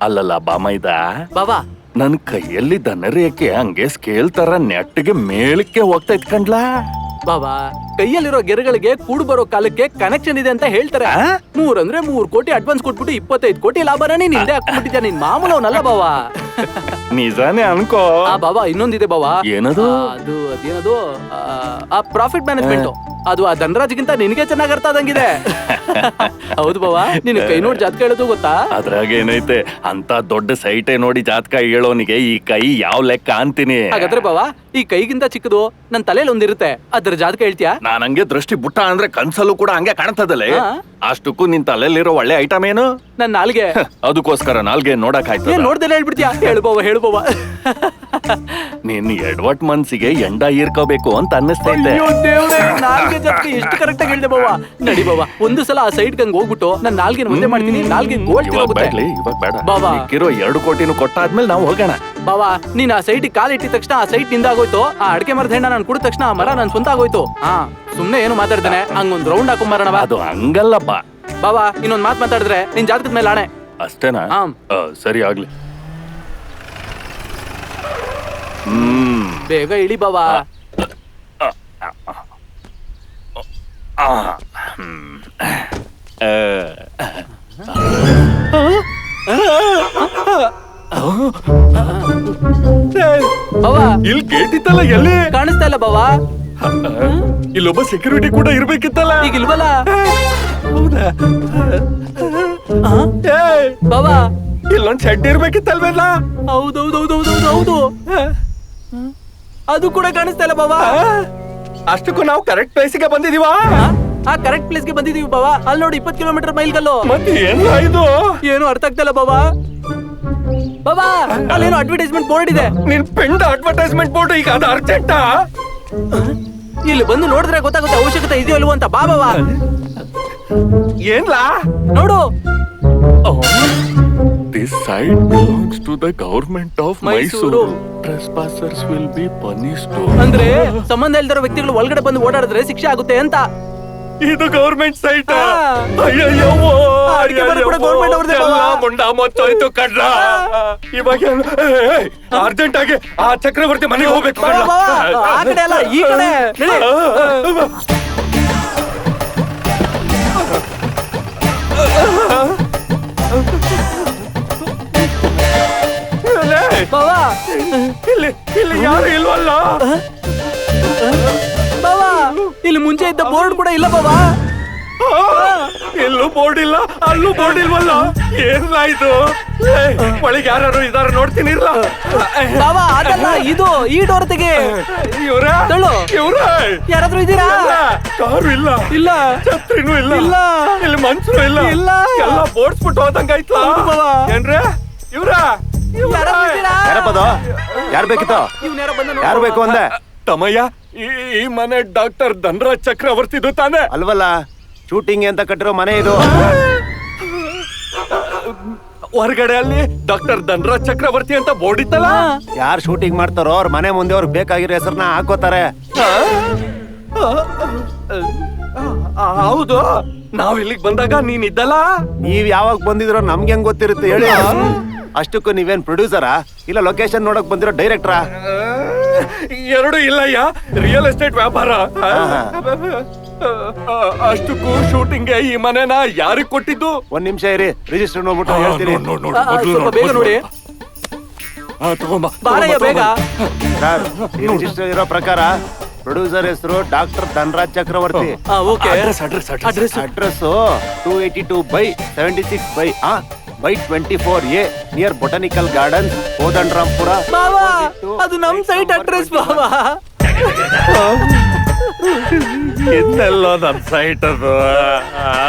ಅಲ್ಲಲ್ಲ ಬಾಮೈದ ಬಾಬಾ ನನ್ ಕೈಯಲ್ಲಿ ದನರೇಖೆ ಹಂಗೆ ಸ್ಕೇಲ್ ತರ ನೆಟ್ಟಿಗೆ ಮೇಳಕ್ಕೆ ಹೋಗ್ತಾ ಇತ್ಕಂಡ್ಲಾ. ಬಾಬಾ ಕೈಯಲ್ಲಿರೋ ಗೆರೆಗಳಿಗೆ ಕೂಡು ಬರೋ ಕಾಲಕ್ಕೆ ಕನೆಕ್ಷನ್ ಇದೆ ಅಂತ ಹೇಳ್ತಾರೆ. 3 ಅಂದ್ರೆ 3 ಕೋಟಿ ಅಡ್ವಾನ್ಸ್ ಕೊಟ್ಬಿಟ್ಟು 25 ಕೋಟಿ ಲಾಭನ ನೀನ್ ಹಿಂದೆ ಹಾಕ್ಬಿಟ್ಟಿದ್ಯಾ. ನೀನ್ ಮಾಮೂಲು ಅವನಲ್ಲ ಬಾವಾ. ನಿಜಾನೇ ಅನ್ಕೋ. ಬಾಬಾ ಇನ್ನೊಂದಿದೆ ಬಾವಾ. ಏನದು? ಅದೇನದು ಪ್ರಾಫಿಟ್ ಮ್ಯಾನೇಜ್ಮೆಂಟ್. ಅದು ಆ ಧನರಾಜ್ಗಿಂತ ನಿನಗೆ ಚೆನ್ನಾಗ್ ಅರ್ಥ ಆದಂಗಿದೆ. ಹೌದು ಬಾವಾ, ನಿನ್ ಕೈ ನೋಡಿ ಜಾತಕ ಹೇಳೋದು ಗೊತ್ತಾ? ಅದ್ರಾಗ ಏನೈತೆ, ಅಂತ ದೊಡ್ಡ ಸೈಟೆ ನೋಡಿ ಜಾತಕ ಹೇಳೋನಿಗೆ ಈ ಕೈ ಯಾವ ಲೆಕ್ಕ ಅಂತೀನಿ. ಹಾಗಾದ್ರೆ ಬಾವಾ, ಈ ಕೈಗಿಂತ ಚಿಕ್ಕದು ನನ್ ತಲೆಯಲ್ಲಿ ಒಂದಿರುತ್ತೆ, ಅದ್ರ ಜಾತಕ ಹೇಳ್ತೀಯಾ? ನಾನ್ ಹಂಗೆ ದೃಷ್ಟಿ ಬುಟ್ಟ ಅಂದ್ರೆ ಕನ್ಸಲ್ಲೂ ಕೂಡ ಹಂಗೆ ಕಾಣ್ತದಲ್ಲೇ. ಅಷ್ಟಕ್ಕೂ ನಿನ್ ತಲೆಯಲ್ಲಿರೋ ಒಳ್ಳೆ ಐಟಮ್ ಏನು? ನನ್ ನಾಲ್ಗೆ. ಅದಕ್ಕೋಸ್ಕರ ನಾಲ್ಗೆ ನೋಡಕ್ ಆಯ್ತು. ನೋಡ್ದೆಲ್ಲ ಹೇಳ್ಬಿಡ್ತೀಯಾ? ಹೇಳು ಬಾವಾ. ನೀನ್ ಎಡ್ವಟ್ ಮನ್ಸಿಗೆ ಎಂಡ ಹೀರ್ಕೋಬೇಕು ಅಂತ ಅನ್ನಿಸ್ತೈತೆ. ನಾಲ್ಗೆ ಜಾತಕ ಎಷ್ಟು ಕರೆಕ್ಟ್ ಆಗಿ ಹೇಳ್ದೆ ಬಾವಾ. ನಡಿ ಬಾವಾ, ಒಂದು ಸಲ ಆ ಸೈಡ್ ಗಂಗ್ ಹೋಗ್ಬಿಟ್ಟು ನಾನ್ ನಾಲ್ಗೆ ಮುಂದೆ ಮಾಡ್ತೀನಿ. ನಾಲ್ಗೆ ಗೋಲ್ಡ್ ಇವಾಗ ಬೇಡ ಬಾವಾ. ಮಿಕ್ಕಿರೋ 2 ಕೋಟಿನೂ ಕೊಟ್ಟಾದ್ಮೇಲೆ ನಾವು ಹೋಗೋಣ. ಬಾವಾ, ನೀನ್ ಆ ಸೈಡ್ ಕಾಲ್ ಇಟ್ಟಿದ ತಕ್ಷಣ ಆ ಸೈಟ್ ನಿಂದ ಆಗೋಯ್ತು. ಆ ಅಡಕೆ ಮರದ ಹೆಣ್ಣ ನಾನು ಕುಡಿದ ತಕ್ಷಣ ಆ ಮರ ನನ್ ಸ್ವಂತ ಆಗೋಯ್ತು. ಸುಮ್ನೆ ಏನು ಮಾತಾಡ್ತಾನೆ, ಹಂಗೊಂದ್ ರೌಂಡ್ ಹಾಕೊಂಬರೋಣ. ಅದು ಹಂಗಲ್ಲಪ್ಪ ಬಾವಾ. ಇನ್ನೊಂದ್ ಮಾತ್ ಮಾತಾಡಿದ್ರೆ ನಿನ್ ಜಾತಕದ ಮೇಲೆ ಆಣೆ. ಅಷ್ಟೇನಾ? ಸರಿ ಆಗ್ಲಿ. ಬೇಗ ಇಳಿ ಬಾವಾ. ಬಾವಾ, ಇಲ್ಲಿ ಗೇಟ್ ಇತ್ತಲ್ಲ, ಎಲ್ಲಿ ಕಾಣಿಸ್ತಾ ಇಲ್ಲ ಬಾವಾ. ಇಲ್ಲೊಬ್ಬ ಸೆಕ್ಯೂರಿಟಿ ಕೂಡ ಇರ್ಬೇಕಿತ್ತಲ್ಲ. ಈಗ ಇಲ್ವಲ್ಲ. ಹೌದಾ? ಬಾವಾ, ಇಲ್ಲೊಂದ್ ಶೆಡ್ ಇರ್ಬೇಕಿತ್ತಲ್ವಲ್ಲ. ಹೌದು. ಅದು ಕೂಡ ಕಾಣಿಸ್ತಾ ಇಲ್ಲ ಬಾವಾ. ಅಷ್ಟಕ್ಕೂ ನಾವು ಕರೆಕ್ಟ್ ಪ್ಲೇಸಿಗೆ ಬಂದಿದೀವಾ? ಕರೆಕ್ಟ್ ಪ್ಲೇಸ್ಗೆ ಬಂದಿದೀವಿ ಬಾವಾ. ಅಲ್ಲಿ ನೋಡಿ 20 ಕಿಲೋಮೀಟರ್ ಮೈಲ್ಗಲ್ಲು. ಮತ್ತೆ ಇದು ಏನು ಅರ್ಥ ಆಗ್ತಾ ಇಲ್ಲ ಬಾವಾ. ಬಾವಾ, ಅಲ್ಲೇನೋ ಅಡ್ವರ್ಟೈಸ್ಮೆಂಟ್ ಬೋರ್ಡ್ ಇದೆ. ನಿನ್ ಪೆಂಡ ಅಡ್ವರ್ಟೈಸ್ಮೆಂಟ್ ಬೋರ್ಡ್ ಈಗ ಅದು ಅರ್ಜೆಂಟಾ? ಇಲ್ಲಿ ಬಂದು ನೋಡಿದ್ರೆ ಗೊತ್ತಾಗುತ್ತೆ ಅವಶ್ಯಕತೆ ಇದೆಯೋ ಅಲ್ವೋ ಅಂತ. ಬಾಬಾ ಏನ್ಲಾ ನೋಡು. This site belongs to the government of Mysore. Trespassers will be punished. ಅಂದ್ರೆ ಸಂಬಂಧ ಇಲ್ದಿರೋ ವ್ಯಕ್ತಿಗಳು ಒಳಗಡೆ ಬಂದು ಓಡಾಡಿದ್ರೆ ಶಿಕ್ಷೆ ಆಗುತ್ತೆ ಅಂತ. ಇದು ಗವರ್ಮೆಂಟ್ ಸೈಟ್. ಅಯ್ಯೋ, ಅಡಿಕೆ ಮರ ಕೂಡ ಗವರ್ಮೆಂಟ್ ಅವ್ರದೇ. ಮುಂಡ ಮೊತ್ತೋಯ್ತು ಕಡ್ರ. ಇವಾಗ ಅರ್ಜೆಂಟ್ ಆಗಿ ಆ ಚಕ್ರವರ್ತಿ ಮನೆಗೆ ಹೋಗ್ಬೇಕು. ಆ ಕಡೆ ಅಲ್ಲ, ಈ ಕಡೆ. ಬಾವಾ, ಇಲ್ಲಿ ಯಾರು ಇಲ್ವಲ್ಲ. ಬಾವಾ, ಇಲ್ಲಿ ಮುಂಚೆ ಇದ್ದ ಬೋರ್ಡ್ ಕೂಡ ಇಲ್ಲ ಬಾವಾ. ಇಲ್ಲೂ ಬೋರ್ಡ್ ಇಲ್ಲ, ಅಲ್ಲೂ ಬೋರ್ಡ್ ಇಲ್ವಲ್ಲ. ಏನಾಯ್ತು? ಒಳಗೆ ಯಾರು ಇದಾರ ನೋಡ್ತೀನಿ. ಇಲ್ಲ ಬಾವಾ, ಅದಲ್ಲ, ಇದು ಈ ಡೋರ್ ತೆಗೆ. ಇವ್ರ ಯಾರಾದ್ರೂ ಇದ್ದೀರಾ? ಕಾರು ಇಲ್ಲ, ಇಲ್ಲ ಛತ್ರಿನೂ ಇಲ್ಲ, ಇಲ್ಲ ಇಲ್ಲಿ ಮನ್ಸರು ಇಲ್ಲ, ಇಲ್ಲ. ಎಲ್ಲ ಬೋಡ್ಸ್ಬಿಟ್ಟು ಹೋದಂಗಾಯ್ತು. ಏನ್ರೆ ಇವ್ರ? ಯಾರು ಬೇಕಿತ್ತು? ಯಾರು ಬೇಕು ಅಂದೆ? ತಮ್ಮಯ್ಯ, ಈ ಮನೆ ಡಾಕ್ಟರ್ ಧನರಾಜ್ ಚಕ್ರವರ್ತಿದು ತಾನೆ ಅಲ್ವಲ್ಲ? ಶೂಟಿಂಗ್ ಅಂತ ಕಟ್ಟಿರೋ ಮನೆ ಇದು. ಹೊರಗಡೆ ಅಲ್ಲಿ ಡಾಕ್ಟರ್ ಧನರಾಜ್ ಚಕ್ರವರ್ತಿ ಅಂತ ಬೋರ್ಡ್ ಇತ್ತಲ್ಲ. ಯಾರು ಶೂಟಿಂಗ್ ಮಾಡ್ತಾರೋ ಅವ್ರ ಮನೆ ಮುಂದೆ ಅವ್ರಿಗೆ ಬೇಕಾಗಿರೋ ಹೆಸರನ್ನ ಹಾಕೋತಾರೆ. ಹೌದು, ನಾವ್ ಇಲ್ಲಿಗೆ ಬಂದಾಗ ನೀನ್ ಇದ್ದಲ್ಲ. ನೀವ್ ಯಾವಾಗ ಬಂದಿದ್ರೋ ನಮ್ಗೆ ಹೆಂಗ್ ಗೊತ್ತಿರುತ್ತೆ ಹೇಳಿ? ಅಷ್ಟಕ್ಕೂ ನೀವೇನ್ ಪ್ರೊಡ್ಯೂಸರಾ ಇಲ್ಲ ಲೊಕೇಶನ್ ನೋಡಕ್ ಬಂದಿರೋ ಡೈರೆಕ್ಟರಾ? ಎರಡು ಇಲ್ಲಯ್ಯ, ರಿಯಲ್ ಎಸ್ಟೇಟ್ ವ್ಯಾಪಾರ. ಅಷ್ಟಕ್ಕೂ ಶೂಟಿಂಗ್ ಈ ಮನೆನ ಯಾರಿಗ್ ಕೊಟ್ಟಿದ್ದು? ಒಂದ್ ನಿಮಿಷ ಇರಿ, ರಿಜಿಸ್ಟರ್ ನೋಡ್ಬಿಟ್ಟು ಹೇಳ್ತೀನಿ. ಬೇಗ ನೋಡಿ. ಬೇಗ. ಈ ರಿಜಿಸ್ಟರ್ ಇರೋ ಪ್ರಕಾರ ಪ್ರೊಡ್ಯೂಸರ್ ಹೆಸರು doctor Dhanaraj Chakravarthi. Address 282/76/24A near botanical garden, Kodandarampura. ಅದು ನಮ್ ಸೈಟ್ ಅಡ್ರೆಸ್ ಬಾವಾ. ಇನ್ನೆಲ್ಲೋ ನಮ್ ಸೈಟ್ ಅದು.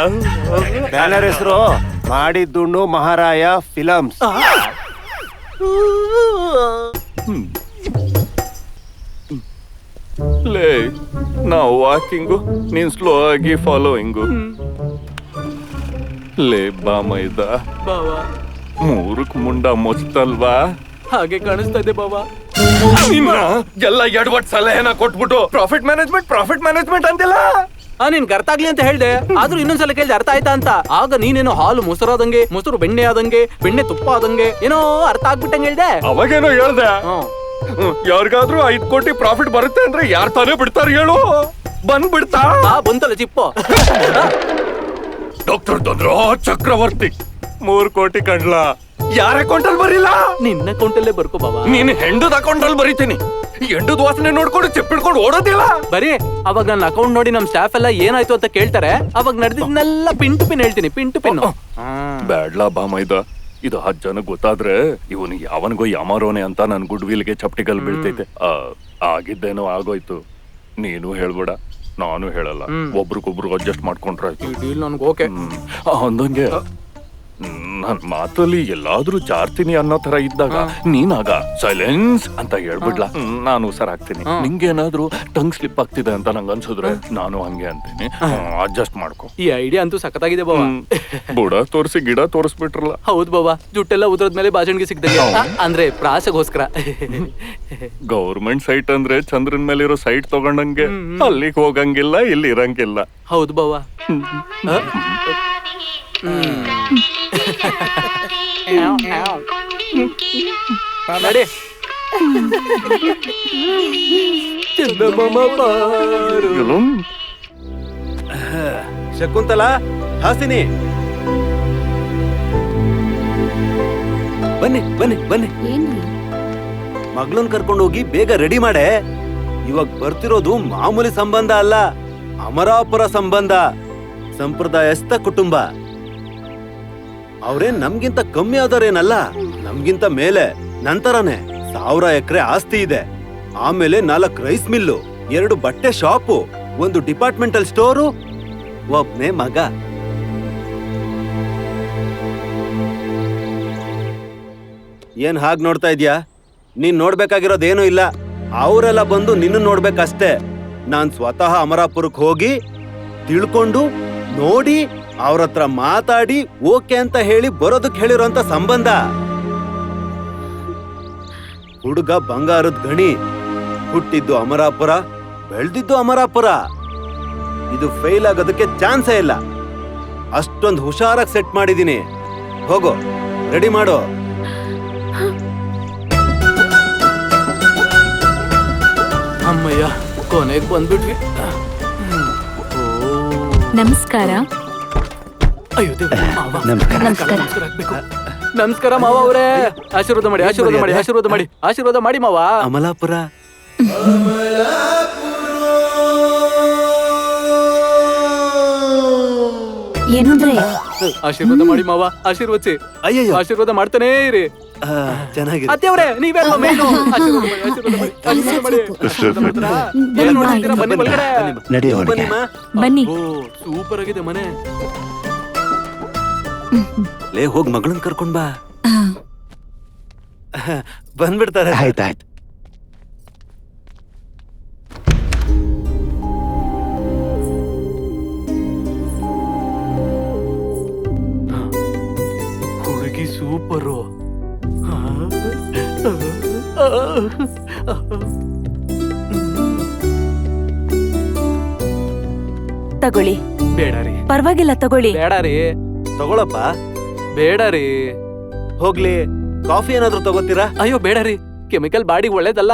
ಬ್ಯಾನರ್ ಹೆಸರು ಮಾಡಿದ್ದುಣ್ಣು ಮಹಾರಾಯ ಫಿಲಮ್ಸ್. ಲೇ, ನಾವು ವಾಕಿಂಗು, ನೀನ್ ಸ್ಲೋ ಆಗಿ ಫಾಲೋಯಿಂಗು. ಲೇ ಬಾಮೈದ, ಬಾವಾ 3ಕ್ಕೆ ಮುಂಡ ಮುಚ್ಚಲ್ವಾ? ಹಾಗೆ ಕಾಣಿಸ್ತಾ ಇದೆ ಬಾವಾ. ಎಲ್ಲ ಎಡವಟ್ ಸಲಹೆನ ಕೊಟ್ಬಿಟ್ಟು ಪ್ರಾಫಿಟ್ ಮ್ಯಾನೇಜ್ಮೆಂಟ್ ಅಂತಿಲ್ಲ. ನಿನ್ಗೆ ಅರ್ಥ ಆಗ್ಲಿ ಅಂತ ಹೇಳ್ದೆ, ಆದ್ರೂ ಇನ್ನೊಂದ್ಸಲ ಕೇಳ್ದೆ ಅರ್ಥ ಆಯ್ತಾ ಅಂತ. ಆಗ ನೀನೇನೋ ಹಾಲು ಮೊಸರಾದಂಗೆ, ಮೊಸರು ಬೆಣ್ಣೆ ಆದಂಗೆ, ಬೆಣ್ಣೆ ತುಪ್ಪ ಆದಂಗೆ ಏನೋ ಅರ್ಥ ಆಗ್ಬಿಟ್ಟಂಗೆ ಹೇಳ್ದೆ. ಅವಾಗೇನೋ ಹೇಳ್ದೆ, ಯಾರಿಗಾದ್ರೂ 5 ಕೋಟಿ ಪ್ರಾಫಿಟ್ ಬರುತ್ತೆ ಅಂದ್ರೆ ಯಾರ್ ತಾನೇ ಬಿಡ್ತಾರ ಹೇಳು? ಬಂದ್ಬಿಡ್ತಾ? ಬಂತಲ್ಲ ಚಿಪ್ಪು. ಡಾಕ್ಟರ್ ಧನ್ರಾ ಚಕ್ರವರ್ತಿ 3 ಕೋಟಿ ಕಂಡ್ಲ. ಯಾರ ಅಕೌಂಟಲ್ಲಿ ಬರಿಲ್ಲ? ನಿನ್ನ ಅಕೌಂಟಲ್ಲೇ ಬರ್ಕೋ ಬಾಬಾ. ನೀನ್ ಹೆಂಡದ ಅಕೌಂಟಲ್ಲಿ ಬರೀತೀನಿ. ಹೆಂಡದ ವಾಸನೆ ನೋಡ್ಕೊಂಡು ಚೆಪ್ಪಿಡ್ಕೊಂಡು ಓಡೋದಿಲ್ಲ. ಬರೀ ಅವಾಗ ನನ್ನ ಅಕೌಂಟ್ ನೋಡಿ ನಮ್ ಸ್ಟಾಫ್ ಎಲ್ಲ ಏನಾಯ್ತು ಅಂತ ಕೇಳ್ತಾರೆ. ಅವಾಗ ನಡೆದಿದ್ನೆಲ್ಲ ಪಿನ್ ಟು ಪಿನ್ ಹೇಳ್ತೀನಿ, ಪಿನ್ ಟು ಪಿನ್. ಬ್ಯಾಡ್ಲಾ ಬಾಮೈದ, ಇದು 10 ಜನಕ್ಕೆ ಗೊತ್ತಾದ್ರೆ ಇವನು ಯಾವನಿಗೋ ಯಾಮಾರೋನೆ ಅಂತ ನನ್ ಗುಡ್ ವಿಲ್ಗೆ ಚಪ್ಟಿಗಲ್ ಬೀಳ್ತೈತೆ. ಆಗಿದ್ದೇನೋ ಆಗೋಯ್ತು. ನೀನು ಹೇಳ್ಬೇಡ, ನಾನು ಹೇಳಲ್ಲ. ಒಬ್ರಿಗೊಬ್ರು ಅಡ್ಜಸ್ಟ್ ಮಾಡ್ಕೊಂಡ್ರೆ ನನ್ಗೆ ಓಕೆ. ಅಂದಂಗೆ ನನ್ ಮಾತಲ್ಲಿ ಎಲ್ಲಾದ್ರೂ ಜಾರ್ತೀನಿ ಅನ್ನೋ ತರ ಇದ್ದಾಗ ನೀನಾಗ ಸೈಲೆನ್ಸ್ ಅಂತ ಹೇಳ್ಬಿಡ್ಲಾ, ನಾನು ಹುಷಾರಾಗ್ತೀನಿ. ನಿಂಗೇನಾದ್ರೂ ಟಂಗ್ ಸ್ಲಿಪ್ ಆಗ್ತಿದೆ ಅಂತ ನಂಗೆ ಅನ್ಸಿದ್ರೆ ನಾನು ಹಂಗೆ ಅಂತೀನಿ. ಅಡ್ಜಸ್ಟ್ ಮಾಡ್ಕೊ. ಈ ಐಡಿಯಾ ಅಂತೂ ಸಖತ್ತಾಗಿದೆ ಬಾಬಾ. ಬುಡ ತೋರಿಸಿ ಗಿಡ ತೋರಿಸ್ಬಿಟ್ರಲ್ಲ. ಹೌದು ಬಾಬಾ, ಜುಟ್ಟೆಲ್ಲ ಉದ್ರದ್ಮೇಲೆ ಭಾಷಣಿಗೆ ಸಿಗ್ದಂಗೆ, ಅಂದ್ರೆ ಪ್ರಾಸಗೋಸ್ಕರ. ಗೌರ್ಮೆಂಟ್ ಸೈಟ್ ಅಂದ್ರೆ ಚಂದ್ರನ್ ಮೇಲೆ ಇರೋ ಸೈಟ್ ತಗೊಂಡಂಗೆ, ಅಲ್ಲಿಗೆ ಹೋಗಂಗಿಲ್ಲ, ಇಲ್ಲಿ ಇರಂಗಿಲ್ಲ. ಹೌದು ಬಾಬಾ. ನಡಿ. ಶಕುಂತಲಾ, ಹಾಸಿನಿ, ಬನ್ನಿ ಬನ್ನಿ ಬನ್ನಿ. ಮಗಳನ್ ಕರ್ಕೊಂಡು ಹೋಗಿ ಬೇಗ ರೆಡಿ ಮಾಡೆ. ಇವಾಗ ಬರ್ತಿರೋದು ಮಾಮೂಲಿ ಸಂಬಂಧ ಅಲ್ಲ, ಅಮರಾಪುರ ಸಂಬಂಧ. ಸಂಪ್ರದಾಯಸ್ಥ ಕುಟುಂಬ. ಅವ್ರೇನ್ ನಮ್ಗಿಂತ ಕಮ್ಮಿ ಆದರೇನಲ್ಲ, ನಮ್ಗಿಂತ ಮೇಲೆ. ನಂತರನೇ 1000 ಎಕರೆ ಆಸ್ತಿ ಇದೆ. ಆಮೇಲೆ 4 ರೈಸ್ ಮಿಲ್ಲು, 2 ಬಟ್ಟೆ ಶಾಪು, 1 ಡಿಪಾರ್ಟ್ಮೆಂಟಲ್ ಸ್ಟೋರು, ಒಬ್ನೇ ಮಗ. ಏನ್ ಹಾಗ್ ನೋಡ್ತಾ ಇದ್ಯಾ? ನೀನ್ ನೋಡ್ಬೇಕಾಗಿರೋದೇನೂ ಇಲ್ಲ. ಅವರೆಲ್ಲ ಬಂದು ನಿನ್ನ ನೋಡ್ಬೇಕಷ್ಟೇ. ನಾನ್ ಸ್ವತಃ ಅಮರಾಪುರಕ್ಕೆ ಹೋಗಿ ತಿಳ್ಕೊಂಡು ನೋಡಿ ಅವ್ರ ಹತ್ರ ಮಾತಾಡಿ ಓಕೆ ಅಂತ ಹೇಳಿ ಬರೋದಕ್ಕೆ ಹೇಳಿರೋಂತ ಸಂಬಂಧ. ಹುಡುಗ ಬಂಗಾರದ ಗಣಿ, ಹುಟ್ಟಿದ್ದು ಅಮರಾಪುರ, ಬೆಳೆದಿದ್ದು ಅಮರಾಪುರ. ಇದು ಫೇಲ್ ಆಗೋದಕ್ಕೆ ಚಾನ್ಸೇ ಇಲ್ಲ. ಅಷ್ಟೊಂದು ಹುಷಾರಾಗಿ ಸೆಟ್ ಮಾಡಿದೀನಿ. ಹೋಗೋ, ರೆಡಿ ಮಾಡೋ. ಅಮ್ಮಯ್ಯ, ಕೊನೆಗೆ ಬಂದ್ಬಿಟ್ವಿ. ನಮಸ್ಕಾರ. ಅಯ್ಯೋ ನಮಸ್ಕಾರ ಮಾವ ಅವರೇ. ಆಶೀರ್ವಾದ ಮಾಡಿ, ಆಶೀರ್ವಾದ ಮಾಡಿ, ಆಶೀರ್ವಾದ ಮಾಡಿ, ಆಶೀರ್ವಾದ ಮಾಡಿ ಮಾವ. ಅಮಲಾಪುರ. ಏನಂದ್ರೆ ಆಶೀರ್ವಾದ ಮಾಡಿ ಮಾವ, ಆಶೀರ್ವದಿಸಿ. ಅಯ್ಯಯ್ಯೋ, ಆಶೀರ್ವಾದ ಮಾಡ್ತಾನೇ ಇರಿ. ಚೆನ್ನಾಗಿದೆ. ಅತ್ತೆಯವ್ರೆ, ನೀವೇ ಮೇನು. ಆಶೀರ್ವಾದ ಮಾಡಿ, ಆಶೀರ್ವಾದ ಮಾಡಿ, ಆಶೀರ್ವಾದ ಮಾಡಿ. ಆಶೀರ್ವಾದ ಮಾಡ್ತೀರಾ? ಏನ್ ನೋಡ್ತಿದ್ದೀರಾ? ಬನ್ನಿ ಒಳಗಡೆ. ಬನ್ನಿ. ಸೂಪರ್ ಆಗಿದೆ ಮನೆ. ಲೇ, ಹೋಗ್ ಮಗಳನ್ ಕರ್ಕೊಂಡ್ ಬಾ. ಬಂದ್ಬಿಡ್ತಾರೆ. ಆಯ್ತಾಯ್ತು. ಹುಡುಗಿ ಸೂಪರು. ತಗೊಳ್ಳಿ. ಬೇಡ ರೀ. ಪರವಾಗಿಲ್ಲ, ತಗೊಳ್ಳಿ. ಬೇಡ ರೀ. ತಗೊಳಪ್ಪ. ಬೇಡ ರೀ. ಹೋಗ್ಲಿ, ಕಾಫಿ ಏನಾದ್ರು ತಗೋತೀರಾ? ಅಯ್ಯೋ ಬೇಡ ರೀ, ಕೆಮಿಕಲ್ ಬಾಡಿಗೆ ಒಳ್ಳೇದಲ್ಲ.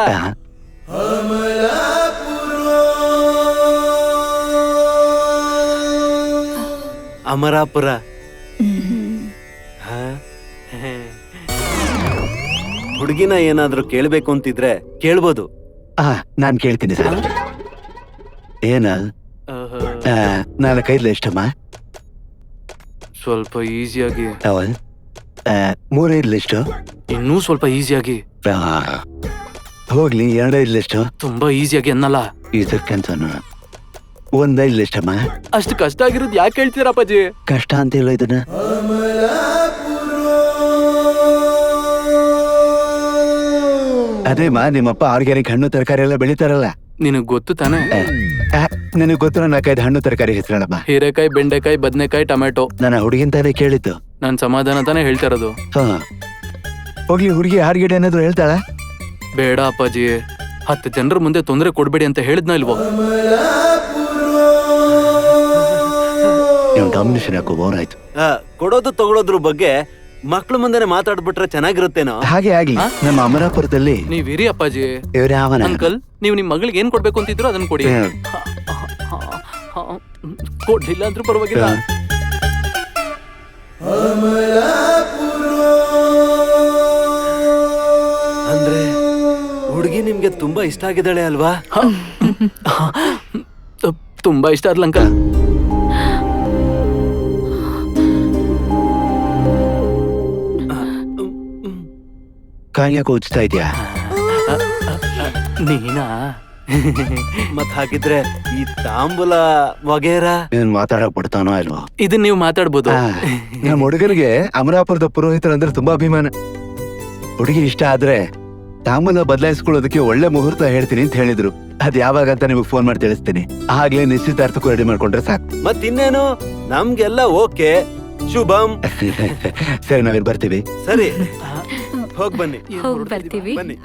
ಅಮರಾಪುರ. ಹುಡುಗಿನ ಏನಾದ್ರೂ ಕೇಳ್ಬೇಕು ಅಂತಿದ್ರೆ ಕೇಳ್ಬೋದು. ನಾನ್ ಕೇಳ್ತೀನಿ ಸರ್. ಏನ 4-5 ಎಷ್ಟಮ್ಮ? ಸ್ವಲ್ಪ ಈಸಿಯಾಗಿ. 3-5 ಎಷ್ಟು? ಇನ್ನೂ ಸ್ವಲ್ಪ ಈಸಿಯಾಗಿ. ಹೋಗ್ಲಿ, 2-5 ಎಷ್ಟು? ತುಂಬಾ ಈಸಿಯಾಗಿ ಅನ್ನಲ್ಲ. ಇದಕ್ಕಂತ 1-5 ಎಷ್ಟಮ್ಮ? ಅಷ್ಟು ಕಷ್ಟ ಆಗಿರೋದು ಯಾಕೆ ಹೇಳ್ತೀರಾ ಅಪ್ಪಾಜಿ? ಕಷ್ಟ ಅಂತ ಹೇಳೋ ಇದನ್ನ. ಅದೇಮ್ಮ, ನಿಮ್ಮಪ್ಪ ಆರ್ಗ್ಯಾನಿಕ್ ಹಣ್ಣು ತರಕಾರಿ ಎಲ್ಲ ಬೆಳಿತಾರಲ್ಲ. ನಿನಗ್ ಗೊತ್ತು ತಾನೆ? ನನಗ್ ಗೊತ್ತಿರೋ 4-5 ಹಣ್ಣು ತರಕಾರಿ ಹೆಸರಲ್ಲಮ್ಮ. ಹೀರೆಕಾಯಿ, ಬೆಂಡೆಕಾಯಿ, ಬದನೆಕಾಯಿ, ಟೊಮೆಟೊ. ನಾನು ಹುಡುಗಿಂತಾನೆ ಕೇಳಿದ್ದು. ನಾನ್ ಸಮಾಧಾನ ತಾನೇ ಹೇಳ್ತಾ ಇರೋದು. ಹೋಗ್ಲಿ, ಹುಡುಗಿ ಆರ್ಗಿಡ ಏನಾದ್ರು ಹೇಳ್ತಾಳ? ಬೇಡ ಅಪ್ಪಾಜಿ, 10 ಜನರ ಮುಂದೆ ತೊಂದರೆ ಕೊಡ್ಬೇಡಿ ಅಂತ ಹೇಳಿದ್ನ ಇಲ್ವೋ? ನೀವು ಡಾಮಿನೇಷನ್ ಯಾಕೋ ಓವರ್ ಆಯ್ತು. ಕೊಡೋದು ತಗೊಳೋದ್ರ ಬಗ್ಗೆ ಮಕ್ಳು ಮುಂದೆನೆ ಮಾತಾಡ್ಬಿಟ್ರೆ ಚೆನ್ನಾಗಿರುತ್ತೇನೋ. ಹಾಗೆ ಆಗ್ಲಿ. ನಮ್ಮ ಅಮರಾಪುರದಲ್ಲಿ ನೀವ್ ಇರಿ ಅಪ್ಪಾಜಿ. ಇವ್ರ್ಯಾವನ ಅಂಕಲ್, ನೀವು ನಿಮ್ ಮಗಳಿಗೆ ಏನ್ ಕೊಡ್ಬೇಕು ಅಂತಿದ್ರು ಅದನ್ನ ಕೊಡಿ. ಕೊಡ್ಲಿಲ್ಲ ಅಂದ್ರೂ ಪರವಾಗಿಲ್ಲ. ಅಂದ್ರೆ ಹುಡುಗಿ ನಿಮ್ಗೆ ತುಂಬಾ ಇಷ್ಟ ಆಗಿದ್ದಾಳೆ ಅಲ್ವಾ? ತುಂಬಾ ಇಷ್ಟ ಆದ್ಲ ಅಂಕಲ್. ಕಾಣ್ಯಾಕೋ ಉಚ್ತಾ ಇದ್ಯಾ? ನೀನಾ? ಮತ್ ಹಾಗಿದ್ರೆ ಈ ತಾಂಬೂಲ ವಗೇರ ನೀನ್ ಮಾತಾಡಕ್ ಬಿಡ್ತಾನೋ ಅಲ್ವೋ? ಇದನ್ ನೀವು ಮಾತಾಡ್ಬೋದು. ನಮ್ಮ ಹುಡುಗನಿಗೆ ಅಮರಾಪುರದ ಪುರೋಹಿತರಂದ್ರೆ ತುಂಬಾ ಅಭಿಮಾನ. ಹುಡುಗಿ ಇಷ್ಟ ಆದ್ರೆ ತಾಂಬೂಲ ಬದಲಾಯಿಸ್ಕೊಳ್ಳೋದಕ್ಕೆ ಒಳ್ಳೆ ಮುಹೂರ್ತ ಹೇಳ್ತೀನಿ ಅಂತ ಹೇಳಿದ್ರು. ಅದ್ ಯಾವಾಗ ಅಂತ ನಿಮಗೆ ಫೋನ್ ಮಾಡಿ ತಿಳಿಸ್ತೀನಿ. ಆಗ್ಲೇ ನಿಶ್ಚಿತಾರ್ಥಕ್ಕೂ ರೆಡಿ ಮಾಡ್ಕೊಂಡ್ರೆ ಸಾಕು. ಮತ್ತಿನ್ನೇನು, ನಮ್ಗೆಲ್ಲ ಓಕೆ. ಶುಭಂ. ಸರಿ, ನಾವಿಲ್ಲಿ ಬರ್ತೀವಿ. ಸರಿ, ಹೋಗ್ ಬನ್ನಿ. ಹೋಗ್ ಬರ್ತೀವಿ. ಬನ್ನಿ.